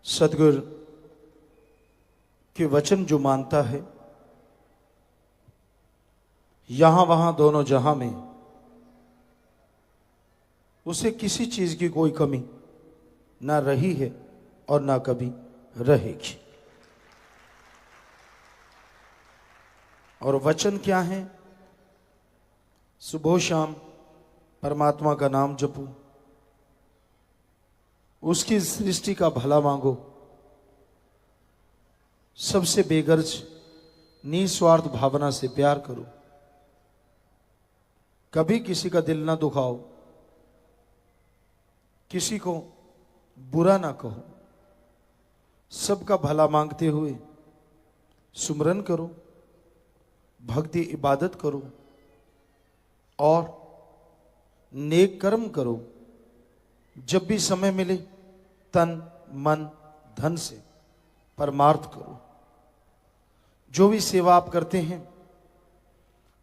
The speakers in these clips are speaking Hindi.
सदगुरु के वचन जो मानता है, यहां वहां दोनों जहां में उसे किसी चीज की कोई कमी ना रही है और ना कभी रहेगी। और वचन क्या है? सुबह शाम परमात्मा का नाम जपो, उसकी सृष्टि का भला मांगो, सबसे बेगर्ज निस्वार्थ भावना से प्यार करो, कभी किसी का दिल ना दुखाओ, किसी को बुरा ना कहो, सबका भला मांगते हुए सुमरन करो, भक्ति इबादत करो और नेक कर्म करो। जब भी समय मिले तन मन धन से परमार्थ करो। जो भी सेवा आप करते हैं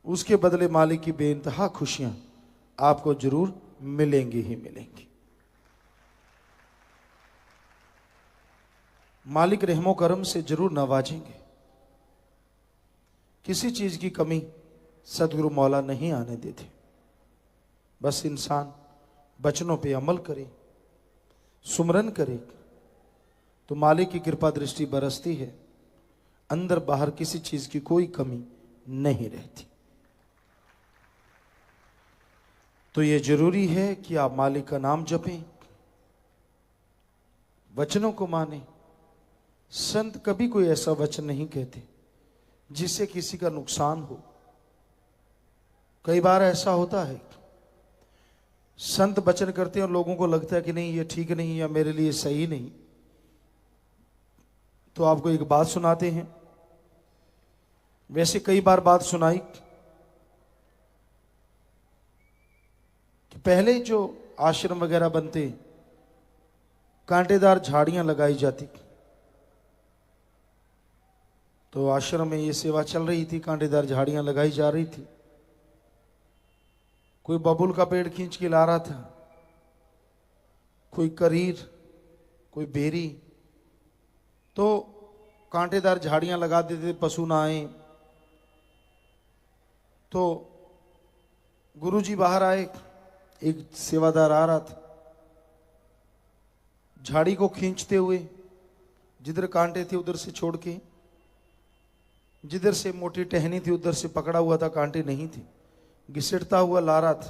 उसके बदले मालिक की बेइंतहा खुशियां आपको जरूर मिलेंगी ही मिलेंगी। मालिक रहमो करम से जरूर नवाजेंगे। किसी चीज की कमी सदगुरु मौला नहीं आने देते। बस इंसान वचनों पे अमल करे, सुमरन करे तो मालिक की कृपा दृष्टि बरसती है। अंदर बाहर किसी चीज की कोई कमी नहीं रहती। तो यह जरूरी है कि आप मालिक का नाम जपें, वचनों को माने। संत कभी कोई ऐसा वचन नहीं कहते जिससे किसी का नुकसान हो। कई बार ऐसा होता है, संत वचन करते हैं और लोगों को लगता है कि नहीं ये ठीक नहीं या मेरे लिए सही नहीं, तो आपको एक बात सुनाते हैं। वैसे कई बार बात सुनाई कि पहले जो आश्रम वगैरह बनते, कांटेदार झाड़ियां लगाई जाती, तो आश्रम में ये सेवा चल रही थी, कांटेदार झाड़ियां लगाई जा रही थी। कोई बबूल का पेड़ खींच के ला रहा था, कोई करीर, कोई बेरी, तो कांटेदार झाड़ियां लगा देते, पशु ना आए। तो गुरुजी बाहर आए, एक सेवादार आ रहा था, झाड़ी को खींचते हुए जिधर कांटे थे उधर से छोड़ के, जिधर से मोटी टहनी थी उधर से पकड़ा हुआ था, कांटे नहीं थे, घिसटता हुआ ला रहा था।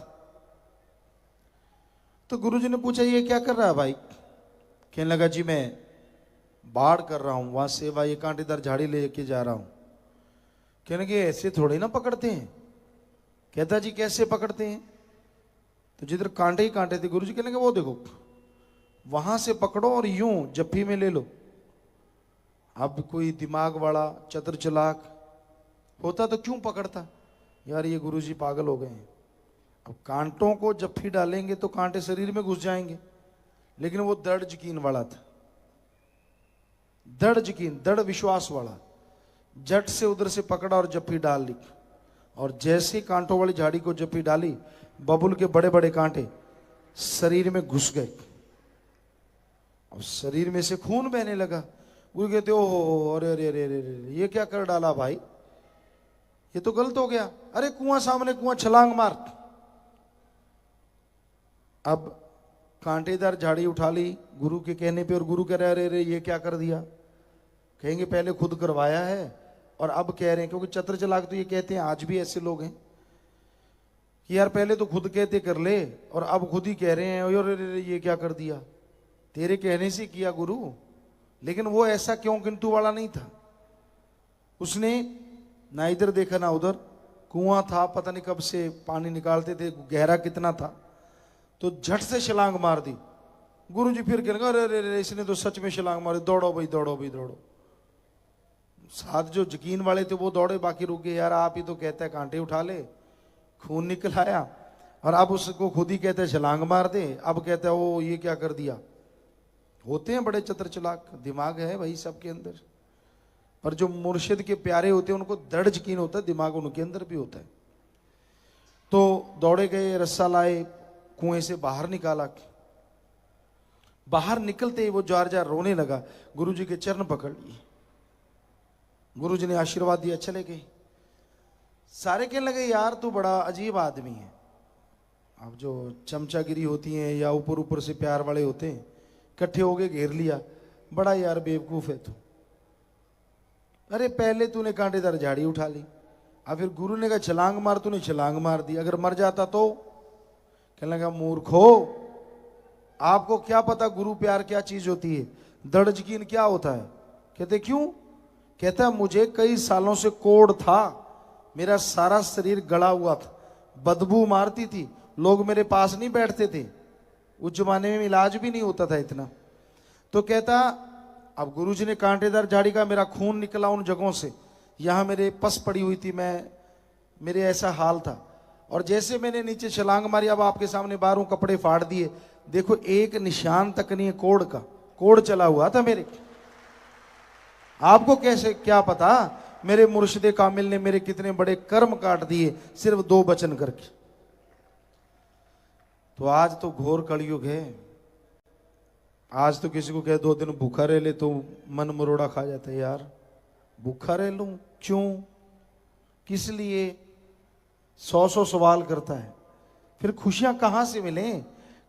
तो गुरुजी ने पूछा ये क्या कर रहा है भाई? कहने लगा जी मैं बाढ़ कर रहा हूं, वहां सेवा, ये कांटेदार झाड़ी लेके जा रहा हूं। कहने लगे ऐसे थोड़े ना पकड़ते हैं। कहता जी कैसे पकड़ते हैं? तो जिधर कांटे ही कांटे थे, गुरुजी कहने लगे वो देखो वहां से पकड़ो और यूं जप्फी में ले लो। अब कोई दिमाग वाला चतुर चालाक होता तो क्यों पकड़ता? यार ये गुरुजी पागल हो गए हैं। अब कांटों को जप्फी डालेंगे तो कांटे शरीर में घुस जाएंगे, लेकिन वो दृढ़ यकीन वाला था, दृढ़ यकीन, दृढ़ विश्वास वाला। जट से उधर से पकड़ा और जप्फी डाल ली। और जैसे कांटों वाली झाड़ी को जप्फी डाली, बबुल के बड़े बड़े कांटे शरीर में घुस गए और शरीर में से खून बहने लगा। गुरु कहते ओहो अरे अरे अरे अरे ये क्या कर डाला भाई, ये तो गलत हो गया। अरे कुआं सामने, कुआं, छलांग मार। अब कांटेदार झाड़ी उठा ली गुरु के कहने पे, और गुरु कह रहे अरे अरे ये क्या कर दिया। कहेंगे पहले खुद करवाया है और अब कह रहे हैं, क्योंकि चतुर चालाक तो ये कहते हैं, आज भी ऐसे लोग हैं कि यार पहले तो खुद कहते कर ले और अब खुद ही कह रहे हैं अरे ये क्या कर दिया। तेरे कहने से किया गुरु, लेकिन वो ऐसा क्यों किंतु वाला नहीं था। उसने ना इधर देखा ना उधर, कुआं था, पता नहीं कब से पानी निकालते थे, गहरा कितना था, तो झट से छलांग मार दी। गुरुजी फिर कहने अरे अरे इसने तो सच में छलांग मारी, दौड़ो भाई दौड़ो भाई दौड़ो। साथ जो यकीन वाले थे वो दौड़े, बाकी रुक गए। यार आप ही तो कहता है कांटे उठा ले, खून निकल आया, और अब उसको खुद ही कहते हैं छलांग मार दे, अब कहता है वो ये क्या कर दिया। होते हैं बड़े चतुर चालाक, दिमाग है भाई सबके अंदर, पर जो मुर्शिद के प्यारे होते हैं उनको दृढ़ यकीन होता है, दिमाग उनके अंदर भी होता है। तो दौड़े गए, रस्सा लाए, कुएं से बाहर निकाला। बाहर निकलते ही वो जार जार रोने लगा, गुरुजी के चरण पकड़ लिए, गुरुजी ने आशीर्वाद दिया, चले गए। सारे कहने लगे यार तू बड़ा अजीब आदमी है। अब जो चमचागिरी होती है या ऊपर ऊपर से प्यार वाले होते हैं, इकट्ठे हो गए, घेर लिया, बड़ा यार बेवकूफ है तू। अरे पहले तूने कांटेदार झाड़ी उठा ली, अब फिर गुरु ने कहा छलांग मार, तूने छलांग मार दी, अगर मर जाता तो? कहने लगा मूर्खो, आपको क्या पता गुरु प्यार क्या चीज होती है, दृढ़ यकीन क्या होता है? कहते क्यों? कहता मुझे कई सालों से कोढ़ था, मेरा सारा शरीर गला हुआ था, बदबू मारती थी, लोग मेरे पास नहीं बैठते थे, उस जमाने में इलाज भी नहीं होता था इतना। तो कहता अब गुरुजी ने कांटेदार झाड़ी का, मेरा खून निकला उन जगहों से, यहां मेरे पस पड़ी हुई थी, मेरे ऐसा हाल था, और जैसे मैंने नीचे छलांग मारी, अब आपके सामने बाहरों कपड़े फाड़ दिए, देखो एक निशान तक नहीं है कोढ़ का, कोढ़ चला हुआ था मेरे। आपको कैसे क्या पता मेरे मुर्शिदे कामिल ने मेरे कितने बड़े कर्म काट दिए सिर्फ 2 वचन करके। तो आज तो घोर कलयुग है, आज तो किसी को कहे 2 दिन भूखा रह ले तो मन मरोड़ा खा जाता है, यार भूखा रह लूं क्यों, किस लिए, 100 सवाल करता है। फिर खुशियां कहां से मिलें,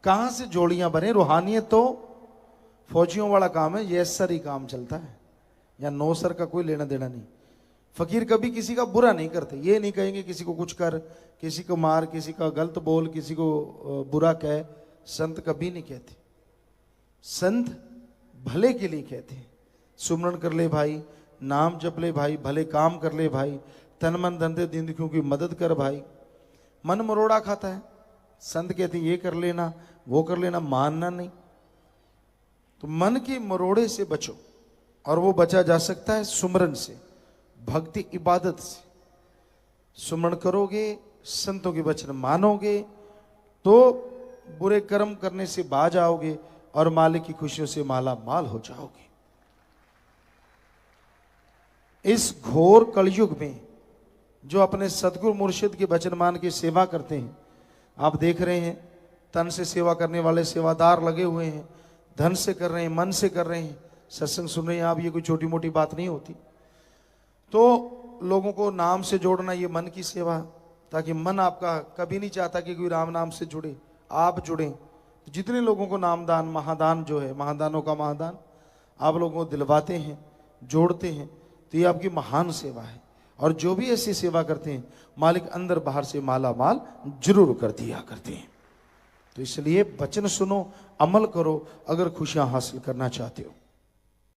कहां से जोड़ियां बने? रूहानियत तो फौजियों वाला काम है, ये सर ही काम चलता है, या 9 सर का कोई लेना देना नहीं। फकीर कभी किसी का बुरा नहीं करते, ये नहीं कहेंगे किसी को कुछ कर, किसी को मार, किसी का गलत बोल, किसी को बुरा कह, संत कभी नहीं कहते। संत भले के लिए कहते हैं, सुमरन कर ले भाई, नाम जप ले भाई, भले काम कर ले भाई, तन मन धंधे दिन की मदद कर भाई। मन मरोड़ा खाता है, संत कहते हैं ये कर लेना वो कर लेना, मानना नहीं। तो मन के मरोड़े से बचो, और वो बचा जा सकता है सुमरन से, भक्ति इबादत से। सुमरण करोगे, संतों के वचन मानोगे, तो बुरे कर्म करने से बाज आओगे और मालिक की खुशियों से माला माल हो जाओगे। इस घोर कलयुग में जो अपने सतगुरु मुर्शिद के वचन मान के सेवा करते हैं, आप देख रहे हैं तन से सेवा करने वाले सेवादार लगे हुए हैं, धन से कर रहे हैं, मन से कर रहे हैं, सत्संग सुन रहे हैं आप, ये कोई छोटी मोटी बात नहीं होती। तो लोगों को नाम से जोड़ना, ये मन की सेवा, ताकि मन आपका कभी नहीं चाहता कि कोई राम नाम से जुड़े, आप जुड़ें। तो जितने लोगों को नामदान, महादान जो है, महादानों का महादान आप लोगों को दिलवाते हैं, जोड़ते हैं, तो ये आपकी महान सेवा है। और जो भी ऐसी सेवा करते हैं, मालिक अंदर बाहर से माला माल जरूर कर दिया करते हैं। तो इसलिए वचन सुनो, अमल करो, अगर खुशियां हासिल करना चाहते हो।